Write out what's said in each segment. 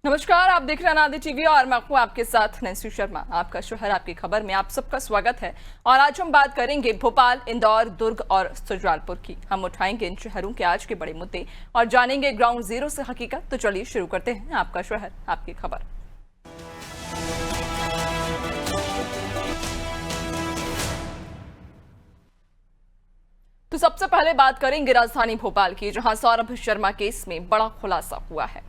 नमस्कार, आप देख रहे हैं अनादि टीवी और मैं हूं आपके साथ नैन्सी शर्मा। आपका शहर आपकी खबर में आप सबका स्वागत है। और आज हम बात करेंगे भोपाल, इंदौर, दुर्ग और सुजालपुर की। हम उठाएंगे इन शहरों के आज के बड़े मुद्दे और जानेंगे ग्राउंड जीरो से हकीकत। तो चलिए शुरू करते हैं आपका शहर आपकी खबर। तो सबसे पहले बात करेंगे राजधानी भोपाल की, जहां सौरभ शर्मा केस में बड़ा खुलासा हुआ है।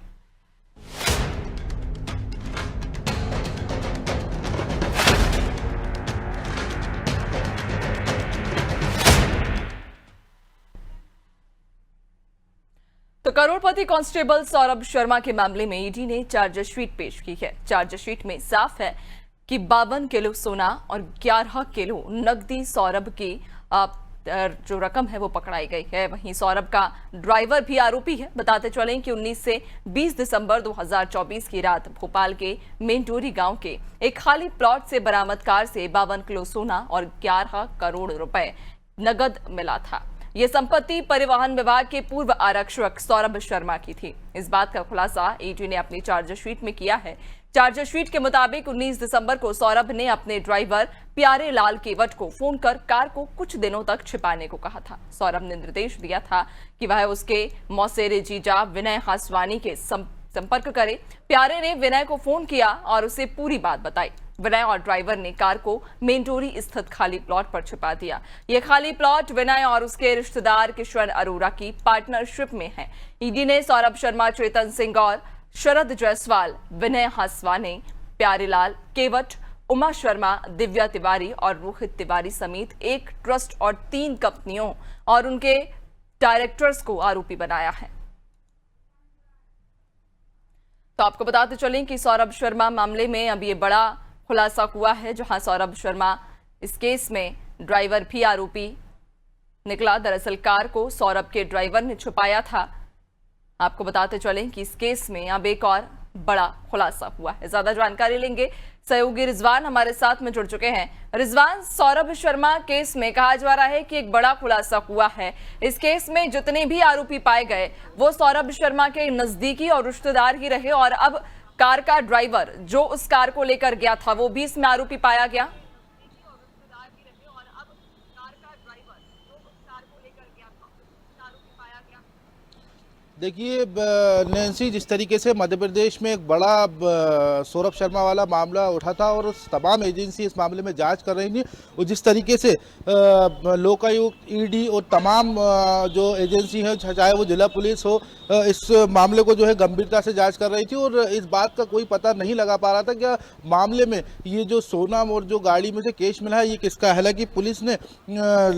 तो करोड़पति कांस्टेबल सौरभ शर्मा के मामले में ईडी ने चार्जशीट पेश की है। चार्जशीट में साफ है कि 52 किलो सोना और 11 किलो नकदी सौरभ की जो रकम है वो पकड़ाई गई है। वहीं सौरभ का ड्राइवर भी आरोपी है। बताते चलें कि 19 से 20 दिसंबर 2024 की रात भोपाल के मेंडोरी गांव के एक खाली प्लॉट से बरामद कार से 52 किलो सोना और 11 करोड़ रुपए नगद मिला था। ये संपत्ति परिवहन विभाग के पूर्व आरक्षक सौरभ शर्मा की थी। इस बात का खुलासा ईडी ने अपनी चार्जशीट में किया है। चार्जशीट के मुताबिक 19 दिसंबर को सौरभ ने अपने ड्राइवर प्यारे लाल केवट को फोन कर कार को कुछ दिनों तक छिपाने को कहा था। सौरभ ने निर्देश दिया था कि वह उसके मौसेरे जीजा विनय हासवानी के संपर्क करे। प्यारे ने विनय को फोन किया और उसे पूरी बात बताई। विनय और ड्राइवर ने कार को मेंडोरी स्थित खाली प्लॉट पर छिपा दिया। यह खाली प्लॉट विनय और उसके रिश्तेदार किशन अरोड़ा की पार्टनरशिप में है। ईडी ने सौरभ शर्मा, चेतन सिंह और शरद जायसवाल, विनय हासवानी, प्यारेलाल केवट, उमा शर्मा, दिव्या तिवारी और रोहित तिवारी समेत एक ट्रस्ट और 3 कंपनियों और उनके डायरेक्टर्स को आरोपी बनाया है। तो आपको बताते चलें कि सौरभ शर्मा मामले में अब ये बड़ा खुलासा हुआ है, जहां सौरभ शर्मा इस केस में ड्राइवर भी आरोपी निकला। दरअसल कार को सौरभ के ड्राइवर ने छुपाया था। आपको बताते चलें कि इस केस में अब एक और बड़ा खुलासा हुआ है। ज्यादा जानकारी लेंगे, सहयोगी रिजवान हमारे साथ में जुड़ चुके हैं। रिजवान, सौरभ शर्मा केस में कहा जा रहा है कि एक बड़ा खुलासा हुआ है। इस केस में जितने भी आरोपी पाए गए वो सौरभ शर्मा के नजदीकी और रिश्तेदार ही रहे, और अब कार का ड्राइवर जो उस कार को लेकर गया था वो भी इसमें आरोपी पाया गया। देखिए नैन्सी, जिस तरीके से मध्य प्रदेश में एक बड़ा सौरभ शर्मा वाला मामला उठा था और तमाम एजेंसी इस मामले में जांच कर रही थी, और जिस तरीके से लोकायुक्त, ईडी और तमाम जो एजेंसी है, चाहे वो जिला पुलिस हो, इस मामले को जो है गंभीरता से जांच कर रही थी। और इस बात का कोई पता नहीं लगा पा रहा था कि मामले में ये जो सोना और जो गाड़ी में से कैश मिला है ये किसका है। हालांकि पुलिस ने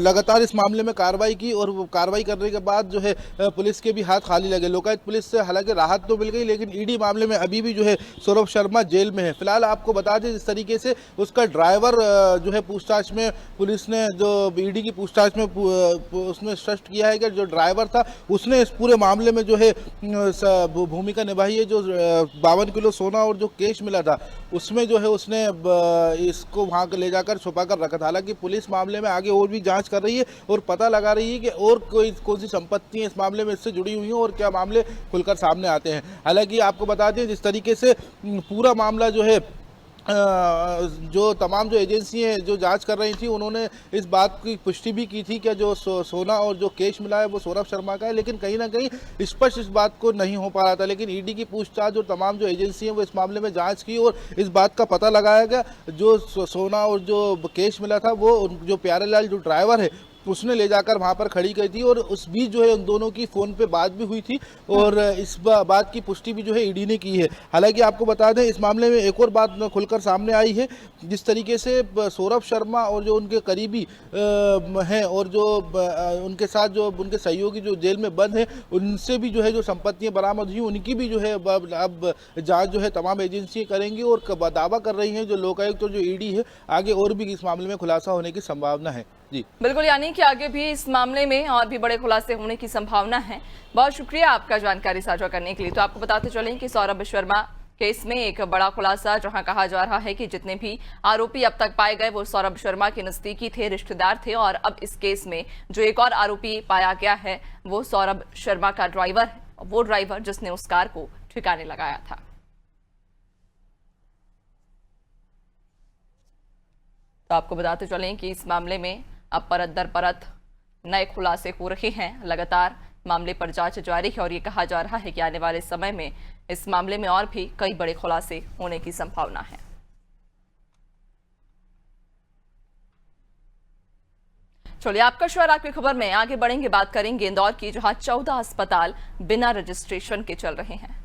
लगातार इस मामले में कार्रवाई की और कार्रवाई करने के बाद जो है पुलिस के भी हाथ खाली लगे। लोकायुक्त पुलिस से हालांकि राहत तो मिल गई, लेकिन ईडी मामले में अभी भी जो है सौरभ शर्मा जेल में है। फिलहाल आपको बता दें, जिस तरीके से उसका ड्राइवर जो है पूछताछ में पुलिस ने, जो ईडी की पूछताछ में उसमें स्पष्ट किया है कि जो ड्राइवर था उसने इस पूरे मामले में जो है भूमिका निभाई है। जो 52 किलो सोना और जो कैश मिला था उसमें जो है उसने इसको वहां ले जाकर छुपा कर रखा था। हालांकि पुलिस मामले में आगे और भी जांच कर रही है और पता लगा रही है कि और कौन सी संपत्तियां इस मामले में इससे जुड़ी हुई हैं और क्या मामले खुलकर सामने आते हैं। हालांकि आपको बता दें, जिस तरीके से पूरा मामला जो है जो तमाम जो एजेंसी हैं जो जांच कर रही थी, उन्होंने इस बात की पुष्टि भी की थी कि जो सोना और जो कैश मिला है वो सौरभ शर्मा का है, लेकिन कहीं ना कहीं स्पष्ट इस बात को नहीं हो पा रहा था। लेकिन ईडी की पूछताछ और तमाम जो एजेंसी हैं वो इस मामले में जांच की और इस बात का पता लगाया गया जो सोना और जो कैश मिला था वो जो प्यारेलाल जो ड्राइवर है उसने ले जाकर वहां पर खड़ी की थी, और उस बीच जो है उन दोनों की फोन पे बात भी हुई थी और इस बात की पुष्टि भी जो है ईडी ने की है। हालांकि आपको बता दें, इस मामले में एक और बात खुलकर सामने आई है। जिस तरीके से सौरभ शर्मा और जो उनके करीबी हैं और जो उनके साथ जो उनके सहयोगी जो जेल में बंद हैं, उनसे भी जो है जो संपत्तियां बरामद हुई उनकी भी जो है अब जांच जो है तमाम एजेंसियां करेंगी और दावा कर रही हैं जो लोकायुक्त और जो ईडी है आगे और भी इस मामले में खुलासा होने की संभावना है। जी बिल्कुल, यानी कि आगे भी इस मामले में और भी बड़े खुलासे होने की संभावना है। बहुत शुक्रिया आपका जानकारी साझा करने के लिए। तो आपको बताते चलें कि सौरभ शर्मा केस में एक बड़ा खुलासा, जहां कहा जा रहा है कि जितने भी आरोपी अब तक पाए गए वो सौरभ शर्मा के नजदीकी थे, रिश्तेदार थे, और अब इस केस में जो एक और आरोपी पाया गया है वो सौरभ शर्मा का ड्राइवर है, वो ड्राइवर जिसने उस कार को ठिकाने लगाया था। तो आपको बताते चलें कि इस मामले में अब परत दर परत नए खुलासे हो रहे हैं। लगातार मामले पर जांच जारी है और ये कहा जा रहा है कि आने वाले समय में इस मामले में और भी कई बड़े खुलासे होने की संभावना है। चलिए आपका शहर आपकी खबर में आगे बढ़ेंगे, बात करेंगे इंदौर की, जहां 14 अस्पताल बिना रजिस्ट्रेशन के चल रहे हैं।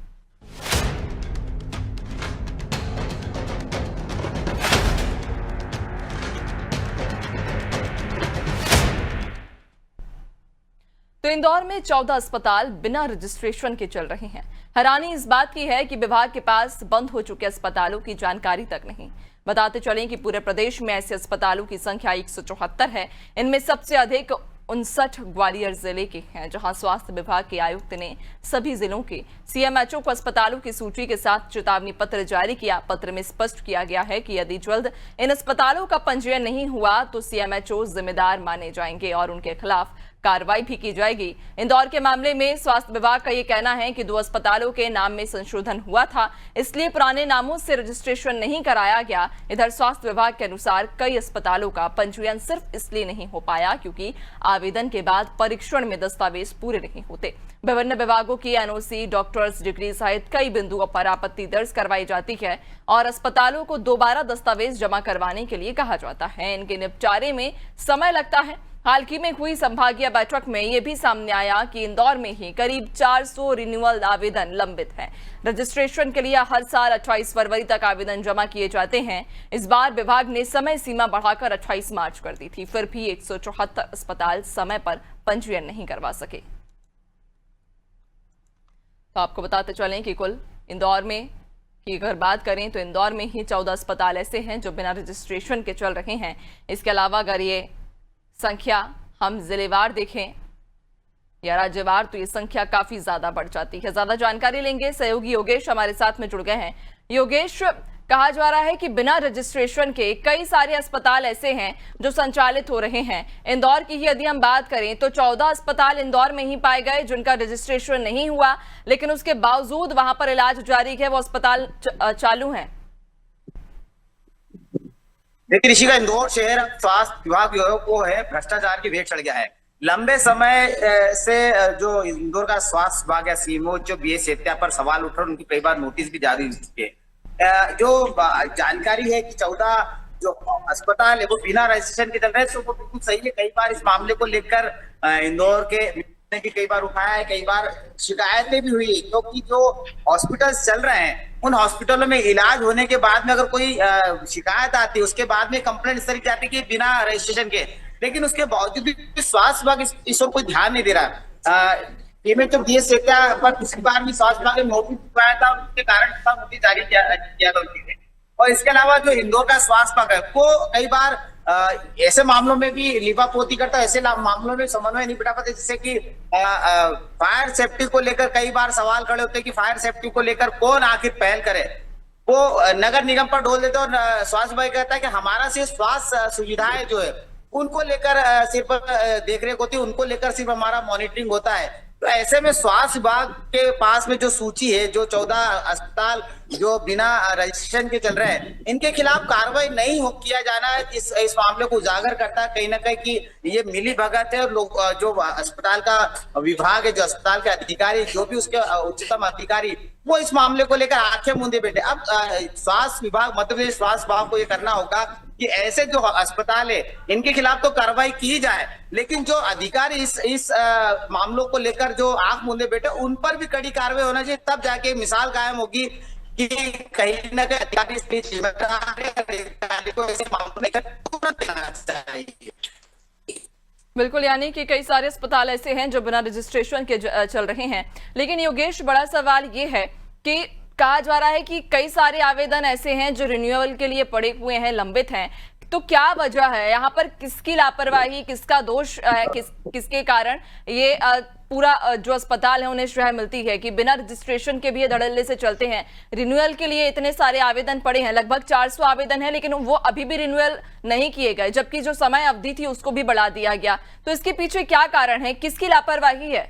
तो इंदौर में 14 अस्पताल बिना रजिस्ट्रेशन के चल रहे हैं। हैरानी इस बात की है कि विभाग के पास बंद हो चुके अस्पतालों की जानकारी तक नहीं। बताते चलें कि पूरे प्रदेश में ऐसे अस्पतालों की संख्या 174 है। इनमें सबसे अधिक 59 ग्वालियर जिले के हैं, जहां स्वास्थ्य विभाग के आयुक्त ने सभी जिलों के सीएमएचओ को अस्पतालों की सूची के साथ चेतावनी पत्र जारी किया। पत्र में स्पष्ट किया गया है कि यदि जल्द इन अस्पतालों का पंजीयन नहीं हुआ तो सीएमएचओ जिम्मेदार माने जाएंगे और उनके खिलाफ कार्रवाई भी की जाएगी। इंदौर के मामले में स्वास्थ्य विभाग का यह कहना है कि 2 अस्पतालों के नाम में संशोधन हुआ था, इसलिए पुराने नामों से रजिस्ट्रेशन नहीं कराया गया। इधर स्वास्थ्य विभाग के अनुसार कई अस्पतालों का पंजीयन सिर्फ इसलिए नहीं हो पाया क्योंकि आवेदन के बाद परीक्षण में दस्तावेज पूरे नहीं होते। विभिन्न विभागों की एनओसी, डॉक्टर्स डिग्री सहित कई बिंदुओं पर आपत्ति दर्ज करवाई जाती है और अस्पतालों को दोबारा दस्तावेज जमा करवाने के लिए कहा जाता है। इनके निपटारे में समय लगता है। हाल ही में हुई संभागीय बैठक में यह भी सामने आया कि इंदौर में ही करीब 400 रिन्यूअल आवेदन लंबित हैं। रजिस्ट्रेशन के लिए हर साल 28 फरवरी तक आवेदन जमा किए जाते हैं। इस बार विभाग ने समय सीमा बढ़ाकर 28 मार्च कर दी थी, फिर भी 174 अस्पताल समय पर पंजीयन नहीं करवा सके। तो आपको बताते चलें कि कुल इंदौर में की अगर बात करें तो इंदौर में ही 14 अस्पताल ऐसे हैं जो बिना रजिस्ट्रेशन के चल रहे हैं। इसके अलावा अगर ये संख्या हम जिलेवार देखें या राज्यवार तो ये संख्या काफी ज्यादा बढ़ जाती है। ज्यादा जानकारी लेंगे, सहयोगी योगेश हमारे साथ में जुड़ गए हैं। योगेश, कहा जा रहा है कि बिना रजिस्ट्रेशन के कई सारे अस्पताल ऐसे हैं जो संचालित हो रहे हैं। इंदौर की ही यदि हम बात करें तो 14 अस्पताल इंदौर में ही पाए गए जिनका रजिस्ट्रेशन नहीं हुआ, लेकिन उसके बावजूद वहां पर इलाज जारी है, वो अस्पताल चालू हैं। देखिए ऋषिका, इंदौर शहर स्वास्थ्य विभाग को है भ्रष्टाचार की भेंट चढ़ गया है। लंबे समय से जो इंदौर का स्वास्थ्य विभाग या सीएमओ जो बीएस सेत्या पर सवाल उठ रहे हैं, उनकी कई बार नोटिस भी जारी हो चुके हैं। जो जानकारी है कि 14 जो अस्पताल है वो बिना रजिस्ट्रेशन के चल रहे हैं, तो वो बिल्कुल सही है। कई बार इस मामले को लेकर इंदौर के ने भी कई बार उठाया है, कई बार शिकायतें भी हुई, क्योंकि जो हॉस्पिटल्स चल रहे हैं उन हॉस्पिटलों में इलाज होने के बाद में अगर कोई शिकायत आती है, उसके बाद में कंप्लेंट इस तरीके आती है कि बिना रजिस्ट्रेशन के, लेकिन उसके बावजूद भी स्वास्थ्य विभाग इस ओर कोई ध्यान नहीं दे रहा। तो बीएस सेत्या पर पिछली बार भी स्वास्थ्य विभाग ने नोटिस दिखाया था, उसके कारण नोटिस जारी किया था उनके। और इसके अलावा जो इंदौर का स्वास्थ्य विभाग है वो कई बार ऐसे मामलों में भी लिपापोती करता है, ऐसे मामलों में समन्वय नहीं बिठा पाते, जिससे कि फायर सेफ्टी को लेकर कई बार सवाल खड़े होते हैं कि फायर सेफ्टी को लेकर कौन आखिर पहल करे। वो नगर निगम पर डोल देते और स्वास्थ्य विभाग कहता है कि हमारा सिर्फ स्वास्थ्य सुविधाएं जो है उनको लेकर सिर्फ देखरेख होती है, उनको लेकर सिर्फ हमारा मॉनिटरिंग होता है। तो ऐसे में स्वास्थ्य विभाग के पास में जो सूची है, जो 14 अस्पताल जो बिना रजिस्ट्रेशन के चल रहे हैं, इनके खिलाफ कार्रवाई नहीं किया जाना है, इस मामले को उजागर करता है कहीं ना कहीं कि ये मिली भगत है। और लोग जो अस्पताल का विभाग है, जो अस्पताल के अधिकारी, जो भी उसके उच्चतम अधिकारी, वो इस मामले को लेकर आंखें मूंदे बैठे। अब स्वास्थ्य विभाग, मध्य प्रदेश स्वास्थ्य विभाग को ये करना होगा कि ऐसे जो अस्पताल है इनके खिलाफ तो कार्रवाई की जाए, लेकिन जो अधिकारी इस मामलों को लेकर जो आंख मूंदे बैठे, उन पर भी कड़ी कार्रवाई होना चाहिए। तब जाके मिसाल कायम होगी कि कहीं ना कहीं अधिकारी इस जिम्मेदार है, अधिकारी को ऐसे मामलों में तुरंत लेना चाहिए। बिल्कुल, यानी कि कई सारे अस्पताल ऐसे हैं जो बिना रजिस्ट्रेशन के चल रहे हैं। लेकिन योगेश, बड़ा सवाल ये है कि कहा जा रहा है कि कई सारे आवेदन ऐसे हैं जो रिन्यूअल के लिए पड़े हुए हैं, लंबित हैं, तो क्या वजह है यहाँ पर? किसकी लापरवाही, किसका दोष है, किसके कारण ये पूरा जो अस्पताल है उन्हें श्रेय मिलती है कि बिना रजिस्ट्रेशन के भी ये धड़ल्ले से चलते हैं? रिन्यूअल के लिए इतने सारे आवेदन पड़े हैं, लगभग 400 आवेदन है, लेकिन वो अभी भी रिन्यूअल नहीं किए गए, जबकि जो समय अवधि थी उसको भी बढ़ा दिया गया। तो इसके पीछे क्या कारण है, किसकी लापरवाही है?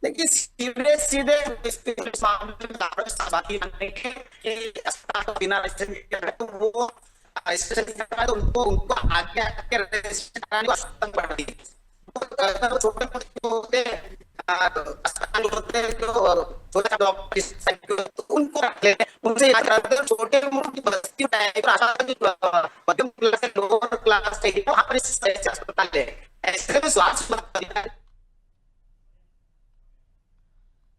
देखिए सीधे बिना रजिस्ट्रेशन तो उनको उनको आगे आके रजिस्ट्रेशन कराने की आवश्यकता पड़ रही है। तो छोटे मोटे होते हैं अस्पताल होते हैं जो छोटे डॉक्टर उनको रख लेते हैं, उनसे इलाज कराते हैं। छोटे मोटी बस्ती टाइप मध्यम क्लास से लोअर क्लास से वहां पर ऐसे अस्पताल है, ऐसे में स्वास्थ्य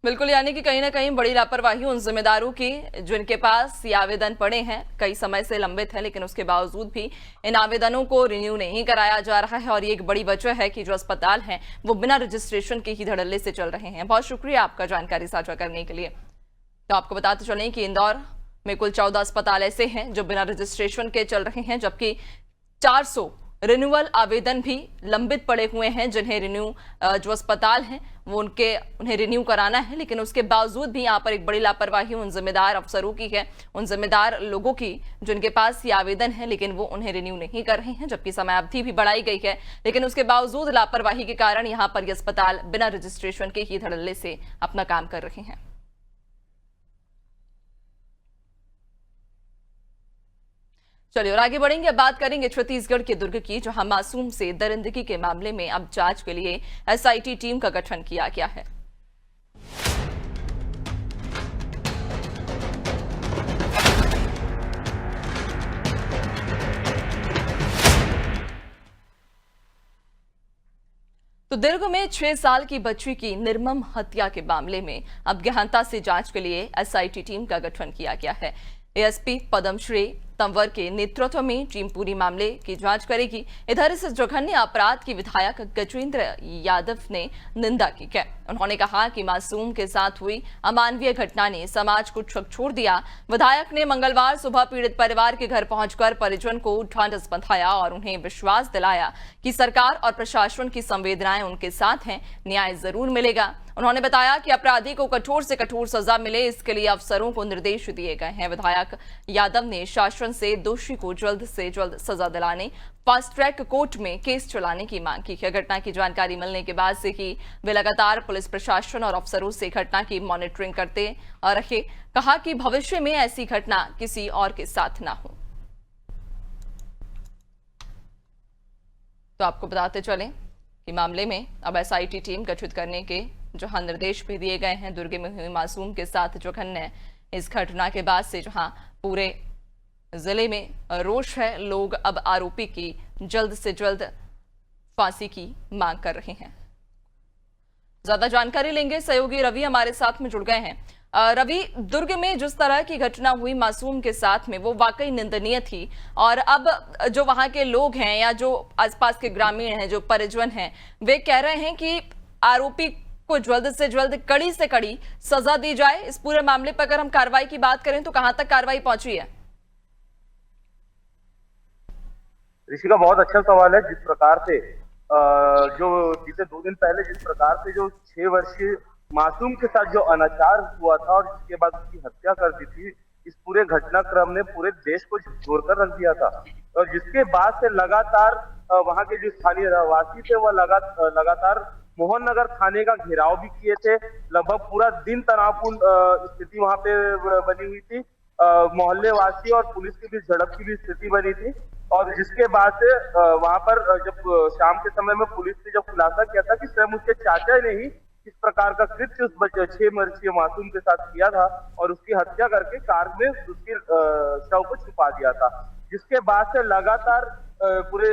बिल्कुल, यानी कि कहीं ना कहीं बड़ी लापरवाही उन जिम्मेदारों की जिनके पास ये आवेदन पड़े हैं, कई समय से लंबित हैं, लेकिन उसके बावजूद भी इन आवेदनों को रिन्यू नहीं कराया जा रहा है। और ये एक बड़ी वजह है कि जो अस्पताल हैं वो बिना रजिस्ट्रेशन के ही धड़ल्ले से चल रहे हैं। बहुत शुक्रिया आपका जानकारी साझा करने के लिए। तो आपको बताते चलें कि इंदौर में कुल 14 अस्पताल ऐसे हैं जो बिना रजिस्ट्रेशन के चल रहे हैं, जबकि 400 रिन्यूअल आवेदन भी लंबित पड़े हुए हैं जिन्हें जो अस्पताल हैं वो उन्हें रिन्यू कराना है। लेकिन उसके बावजूद भी यहाँ पर एक बड़ी लापरवाही उन जिम्मेदार अफसरों की है, उन जिम्मेदार लोगों की जिनके पास ये आवेदन है, लेकिन वो उन्हें रिन्यू नहीं कर रहे हैं, जबकि समय अवधि भी बढ़ाई गई है। लेकिन उसके बावजूद लापरवाही के कारण यहाँ पर ये अस्पताल बिना रजिस्ट्रेशन के ही धड़ल्ले से अपना काम कर रहे हैं। चलिए और आगे बढ़ेंगे। अब बात करेंगे छत्तीसगढ़ के दुर्ग की, जहां मासूम से दरिंदगी के मामले में अब जांच के लिए एसआईटी टीम का गठन किया गया है। तो दुर्ग में 6 साल की बच्ची की निर्मम हत्या के मामले में अब गहनता से जांच के लिए एसआईटी टीम का गठन किया गया है। एएसपी पद्मश्री तंवर के नेतृत्व में टीम पूरी मामले की जांच करेगी। इधर इस जघन्य अपराध की विधायक गजेंद्र यादव ने निंदा की है। उन्होंने कहा कि मासूम के साथ हुई अमानवीय घटना ने समाज को झकझोर दिया। विधायक ने मंगलवार सुबह पीड़ित परिवार के घर पहुंचकर परिजन को ढांढस बंधाया और उन्हें विश्वास दिलाया कि सरकार और प्रशासन की संवेदनाएं उनके साथ हैं, न्याय जरूर मिलेगा। उन्होंने बताया कि अपराधी को कठोर से कठोर सजा मिले, इसके लिए अफसरों को निर्देश दिए गए हैं। विधायक यादव ने शासन से दोषी को जल्द से जल्द सजा दिलाने, फास्ट ट्रैक कोर्ट में केस चलाने की मांग की है। घटना की जानकारी मिलने के बाद से ही वे लगातार पुलिस प्रशासन और अफसरों से घटना की मॉनिटरिंग करते रहे। कहा कि भविष्य में ऐसी घटना किसी और के साथ ना हो। तो आपको बताते चलें कि मामले में अब एसआईटी टीम गठित करने के जहां निर्देश भी दिए गए हैं। दुर्ग में हुई मासूम के साथ जघन्य इस घटना के बाद से जहां पूरे जिले में रोष है, लोग अब आरोपी की जल्द से जल्द फांसी की मांग कर रहे हैं। ज्यादा जानकारी लेंगे, सहयोगी रवि हमारे साथ में जुड़ गए हैं। रवि, दुर्ग में जिस तरह की घटना हुई मासूम के साथ में वो वाकई निंदनीय थी, और अब जो वहां के लोग हैं या जो आसपास के ग्रामीण हैं, जो परिजन हैं, वे कह रहे हैं कि आरोपी को जल्द से जल्द कड़ी से कड़ी सजा दी जाए। इस पूरे मामले पर अगर हम कार्रवाई की बात करें तो कहां तक कार्रवाई पहुंची है? ऋषि का बहुत अच्छा सवाल है। जिस प्रकार से जो बीते 2 दिन पहले जिस प्रकार से जो 6 वर्षीय मासूम के साथ जो अनाचार हुआ था और जिसके बाद उसकी हत्या कर दी थी, इस पूरे घटनाक्रम ने पूरे देश को झकझोर कर रख दिया था। और जिसके बाद से लगातार वहां के जो स्थानीय रहवासी थे वह लगातार मोहन नगर थाने का घेराव भी किए थे। लगभग पूरा दिन तनावपूर्ण स्थिति वहां पे बनी हुई थी। मोहल्ले वासी और पुलिस की भी झड़प की भी स्थिति बनी थी। और जिसके बाद से वहां पर जब शाम के समय में पुलिस ने जब खुलासा किया था कि स्वयं उसके चाचा ने ही इस प्रकार का कृत्य उस 6 वर्षीय मासूम के साथ किया था और उसकी हत्या करके कार में उसके शव को छुपा दिया था, जिसके बाद से लगातार पूरे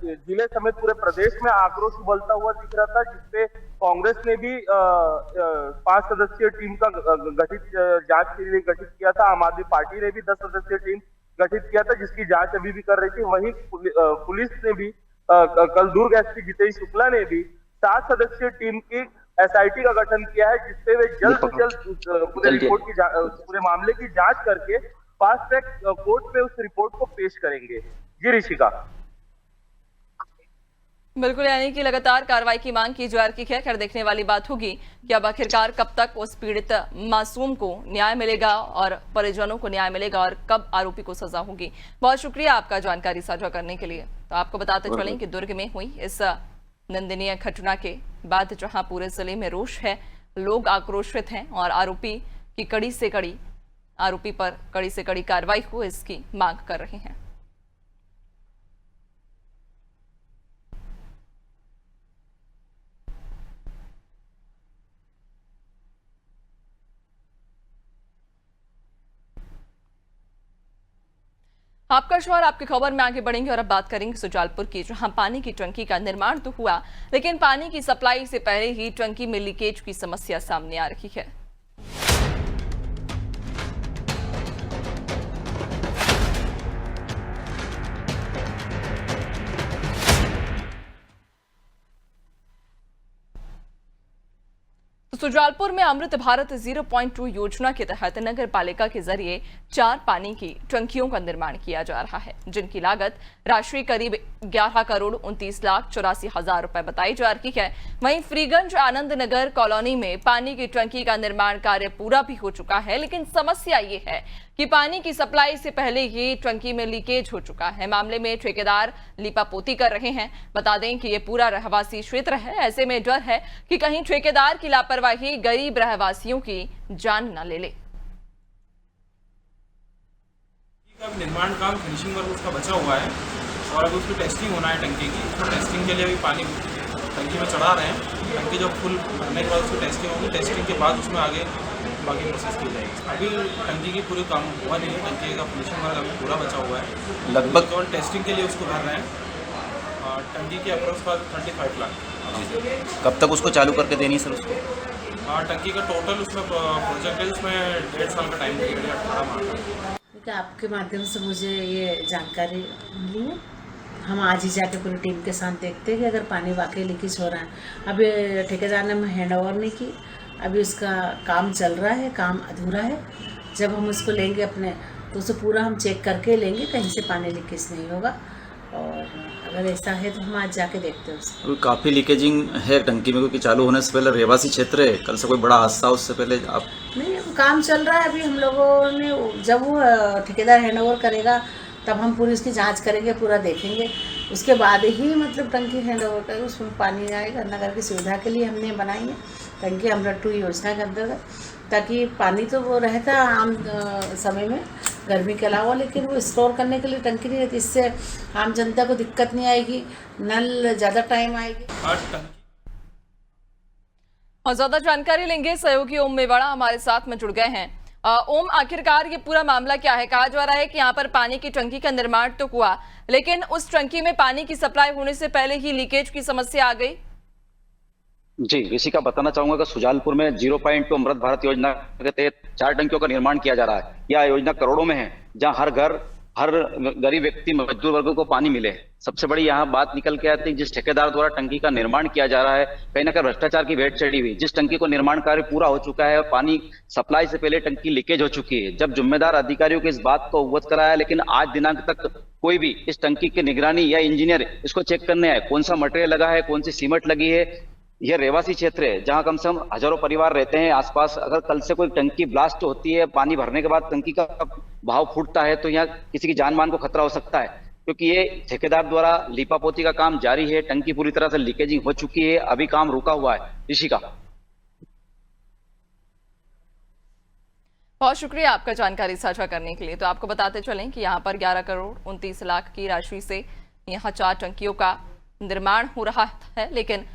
जिले समेत पूरे प्रदेश में आक्रोश उबलता हुआ दिख रहा था, जिसपे कांग्रेस ने भी 5 सदस्यीय टीम का गठित जांच के लिए गठित किया था। आम आदमी पार्टी ने भी 10 सदस्यीय टीम गठित किया था, जिसकी जांच अभी भी कर रही थी। वहीं पुलिस ने भी कल दुर्ग एसपी जितेश शुक्ला ने भी 7 सदस्यीय टीम की एसआईटी का गठन किया है, जिसपे वे जल्द से जल्द पूरे मामले की जांच करके फास्ट ट्रैक कोर्ट में उस रिपोर्ट को पेश करेंगे। जी ऋषिका। बिल्कुल, यानी कि लगातार कार्रवाई की मांग की जा रही है। खैर देखने वाली बात होगी कि अब आखिरकार कब तक उस पीड़ित मासूम को न्याय मिलेगा और परिजनों को न्याय मिलेगा और कब आरोपी को सजा होगी। बहुत शुक्रिया आपका जानकारी साझा करने के लिए। तो आपको बताते चलें कि दुर्ग में हुई इस निंदनीय घटना के बाद जहां पूरे जिले में रोष है, लोग आक्रोशित हैं और आरोपी पर कड़ी से कड़ी कार्रवाई हो, इसकी मांग कर रहे हैं। आपका शोर आपकी खबर में आगे बढ़ेंगे और अब बात करेंगे सुजालपुर की, जहां पानी की टंकी का निर्माण तो हुआ, लेकिन पानी की सप्लाई से पहले ही टंकी में लीकेज की समस्या सामने आ रही है। सुजालपुर में अमृत भारत 0.2 योजना के तहत नगर पालिका के जरिए 4 पानी की टंकियों का निर्माण किया जा रहा है, जिनकी लागत राशि करीब 11 करोड़ 29,84,000 रुपए बताई जा रही है। वहीं फ्रीगंज आनंद नगर कॉलोनी में पानी की टंकी का निर्माण कार्य पूरा भी हो चुका है, लेकिन समस्या ये है कि पानी की सप्लाई से पहले ही टंकी में लीकेज हो चुका है। मामले में ठेकेदार लीपापोती कर रहे हैं। बता दें कि ये पूरा रहवासी क्षेत्र है, ऐसे में डर है कि कहीं ठेकेदार की लापरवाही गरीब रहवासियों की जान न ले ले। निर्माण काम फिनिशिंग वर्क उसका बचा हुआ है और अभी उसकी टेस्टिंग होना है टंकी की। तो टेस्टिंग के लिए अभी पानी टंकी में चढ़ा रहे हैं। टंकी जब फुल भरने के बाद उसकी टेस्टिंग होगी, टेस्टिंग के बाद उसमें आगे बाकी प्रोसेस की जाएगी। अभी टंकी की पूरी काम हुआ नहीं है, टंकी का फिनिशिंग वर्क अभी पूरा बचा हुआ है। लगभग केवल टेस्टिंग के लिए उसको भर रहे हैं और टंकी की अप्रोक्स का 35 लाख। कब तक उसको चालू करके देनी सर उसको? टंकी का टोटल उसमें प्रोजेक्ट है, उसमें 1.5 साल का टाइम पीरियड है, 18 माह का। आपके माध्यम से मुझे ये जानकारी मिली है। हम आज ही जाके पूरी टीम के साथ देखते हैं कि अगर पानी वाकई लीकेज हो रहा है। अभी ठेकेदार ने हमें हैंड ओवर नहीं की, अभी उसका काम चल रहा है, काम अधूरा है। जब हम उसको लेंगे अपने तो उसे पूरा हम चेक करके लेंगे, कहीं से पानी लीकेज नहीं होगा। और अगर ऐसा है तो हम आज जाके देखते हैं उसको। काफ़ी लीकेजिंग है टंकी में, क्योंकि चालू होने से पहले रहवासी क्षेत्र है। कल से कोई बड़ा हादसा उससे पहले आप नहीं, काम चल रहा है। अभी हम लोगों ने जब वो ठेकेदार हैंड ओवर करेगा तब हम पूरी उसकी जांच करेंगे, पूरा देखेंगे, उसके बाद ही मतलब टंकी हैंड ओवर करेंगे। उसमें पानी आएगा। नगर की सुविधा के लिए हमने बनाई है टंकी अमृत 2 योजना के अंतर्गत, ताकि पानी तो वो रहता है आम समय में गर्मी के अलावा, लेकिन वो स्टोर करने के लिए टंकी नहीं रहती। इससे आम जनता को दिक्कत नहीं आएगी, नल ज़्यादा टाइम आएगी। और ज्यादा जानकारी लेंगे, सहयोगी ओम मेवाड़ा हमारे साथ में जुड़ गए हैं। ओम, आखिरकार ये पूरा मामला क्या है? कहा जा रहा है कि यहाँ पर पानी की टंकी का निर्माण तो हुआ, लेकिन उस टंकी में पानी की सप्लाई होने से पहले ही लीकेज की समस्या आ गई। जी ऋषिका, बताना चाहूंगा कि सुजालपुर में 0.2 अमृत भारत योजना के तहत 4 टंकियों का निर्माण किया जा रहा है। यह योजना करोड़ों में है, जहां हर घर, हर गरीब व्यक्ति, मजदूर वर्गों को पानी मिले। सबसे बड़ी यहाँ बात निकल के आती है, जिस ठेकेदार द्वारा टंकी का निर्माण किया जा रहा है, कहीं ना कहीं भ्रष्टाचार की भेंट चढ़ी हुई। जिस टंकी को निर्माण कार्य पूरा हो चुका है और पानी सप्लाई से पहले टंकी लीकेज हो चुकी है। जब जिम्मेदार अधिकारियों को इस बात को अवगत कराया, लेकिन आज दिनांक तक कोई भी इस टंकी की निगरानी या इंजीनियर इसको चेक करने आए, कौन सा मटेरियल लगा है, कौन सी सीमेंट लगी है। यह रहवासी क्षेत्र है जहां कम से कम हजारों परिवार रहते हैं आसपास। अगर कल से कोई टंकी ब्लास्ट होती है, पानी भरने के बाद टंकी का भाव फूटता है, तो यहाँ किसी की जान मान को खतरा हो सकता है, क्योंकि ये ठेकेदार द्वारा लीपापोती का काम जारी है। टंकी पूरी तरह से लीकेजिंग हो चुकी है, अभी काम रुका हुआ है। ऋषिका, बहुत शुक्रिया आपका जानकारी साझा करने के लिए। तो आपको बताते चलें कि यहाँ पर 11 करोड़ 29 लाख की राशि से यहाँ 4 टंकियों का निर्माण हो रहा है, लेकिन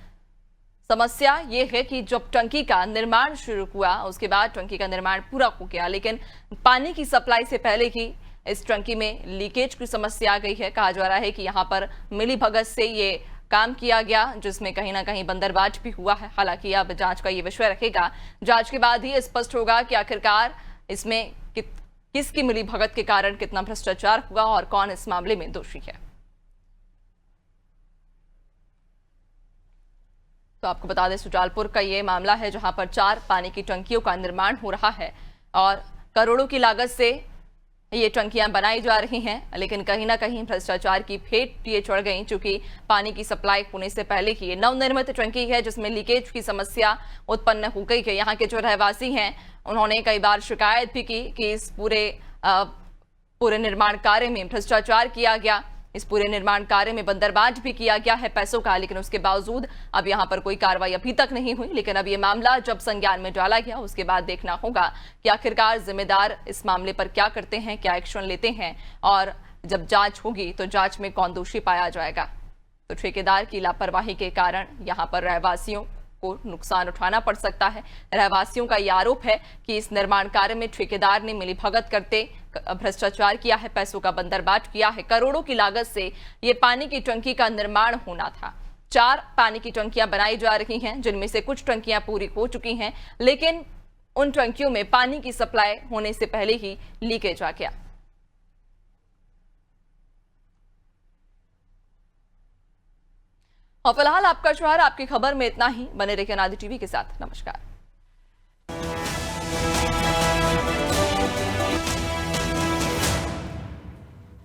समस्या ये है कि जब टंकी का निर्माण शुरू हुआ उसके बाद टंकी का निर्माण पूरा हो गया, लेकिन पानी की सप्लाई से पहले ही इस टंकी में लीकेज की समस्या आ गई है। कहा जा रहा है कि यहाँ पर मिलीभगत से ये काम किया गया, जिसमें कहीं ना कहीं बंदरबाज भी हुआ है। हालांकि अब जांच का ये विषय रहेगा, जांच के बाद ही स्पष्ट होगा कि आखिरकार इसमें किसकी मिलीभगत के कारण कितना भ्रष्टाचार हुआ और कौन इस मामले में दोषी है। तो आपको बता दें, सुजालपुर का ये मामला है जहां पर 4 पानी की टंकियों का निर्माण हो रहा है और करोड़ों की लागत से ये टंकियां बनाई जा रही हैं, लेकिन कहीं ना कहीं भ्रष्टाचार की भेंट ये चढ़ गई, क्योंकि पानी की सप्लाई होने से पहले की ये नवनिर्मित टंकी है जिसमें लीकेज की समस्या उत्पन्न हो गई है। यहाँ के जो रहवासी हैं उन्होंने कई बार शिकायत भी की कि इस पूरे निर्माण कार्य में भ्रष्टाचार किया गया, इस पूरे निर्माण कार्य में बंदरबाज भी किया गया है पैसों का, लेकिन उसके बावजूद अब यहाँ पर कोई कार्रवाई अभी तक नहीं हुई। लेकिन अब ये मामला जब संज्ञान में डाला गया उसके बाद देखना होगा कि आखिरकार जिम्मेदार इस मामले पर क्या करते हैं, क्या एक्शन लेते हैं, और जब जांच होगी तो जांच में कौन दोषी पाया जाएगा। तो ठेकेदार की लापरवाही के कारण यहाँ पर रहवासियों को नुकसान उठाना पड़ सकता है। रहवासियों का यह आरोप है कि इस निर्माण कार्य में ठेकेदार ने मिलीभगत करते भ्रष्टाचार किया है, पैसों का बंदरबाट किया है। करोड़ों की लागत से ये पानी की टंकी का निर्माण होना था। 4 पानी की टंकियां बनाई जा रही हैं, जिनमें से कुछ टंकियां पूरी हो चुकी हैं, लेकिन उन टंकियों में पानी की सप्लाई होने से पहले ही लीकेज आ गया। और फिलहाल आपका शहर आपकी खबर में इतना ही। बने रहिए अनादि टीवी के साथ। नमस्कार।